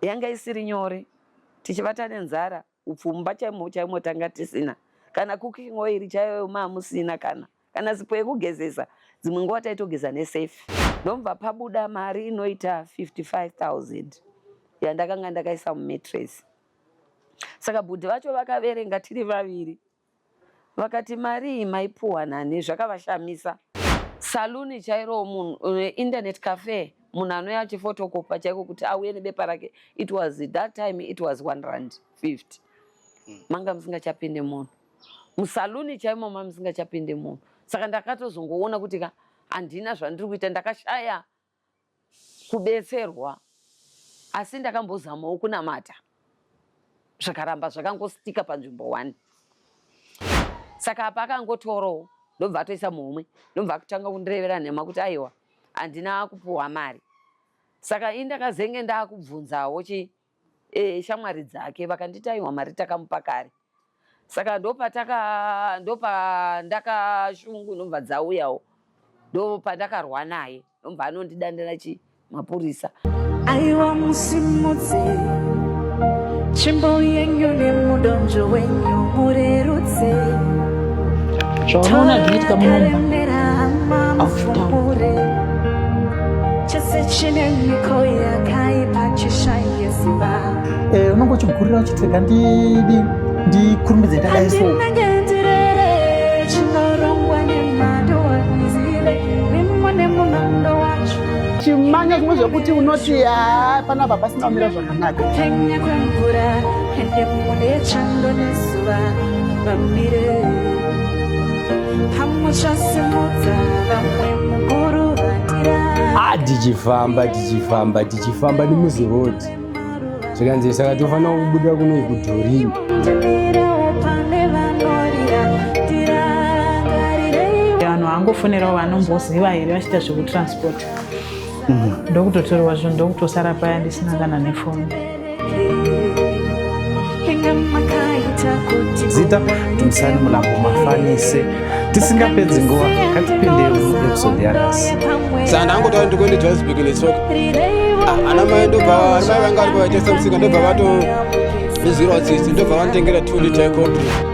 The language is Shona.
yanga isiri nyore tichivata nenzara upfumba chaimo tanga tisina kana cooking oil chaiyo mamusina kana sipo yekugezesa dzimwe nguva taitogeza nesafe ndomva pabuda mari inoita 55,000 yandakanga ndakaisa mumatress. Saka bhudhi vacho vakaverenga tiri vaviri vakati mari iyi maipuwa nani, zvakavashamisa. Saluni chairo munhu internet cafe munhu anouya achifotokopa chaiko kuti auye nebepa rake, it was that time it was 150. Manga musingachapinde munhu musaluni chaimo musingachapinde munhu. Saka ndakatozongoona kuti handina zvandiri kuita, ndakashaya kubetserwa, asi ndakambozamawo kunamata zvakaramba zvakangostika panzvimbo 1. Saka apa akangotorowo ndobva atoisa mumwe, ndobva kutanga kundirevera nhema kuti aiwa handina kupuwa mari. Saka indakazenge ndakubvunzawo shamwari dzake vakanditi aiwa mari takamupa kare. Saka ndopandakashungu ndobva dzauyawo, ndopandakarwa naye, ndobva anondidandira mapurisa. Aiwa musimudzi chimbo yenyu nemudonjo wenyu murerutse zvaona zvinoitika munomba chese chine miko yakaipa chishaye simba. Unongochigurira uchitega ndikurumidze ndakaiso ndinengendirere chinorongwa nemando wanzile nemone munondo wacho chimanya zvimwe zvekuti unoti panapa pasina kumira zvakanaka. Penya kwemvura ende mune chando nezuva vamire hamuchasimudza vamwe mukuru vatira tichifamba nemuzi road zvikanzi saka tofanira kubuda kuno kudhorini. Vanhu vangofonerawo vanomboziva here vachiita zvekutransport ndokutotorwa zvinhu ndokutosara paya ndisina kana nefoni. Zita tumusani mulambo mafanise tisingapedzi nguva katipinde muepisode yakasi. Saka ndangotaura ndikuende Johannesburg netsoka anamai vanga vari kuvaitesa musika ndobva vato nezvirwa tsitsi ndobva vanotengera 2 liter cold brew.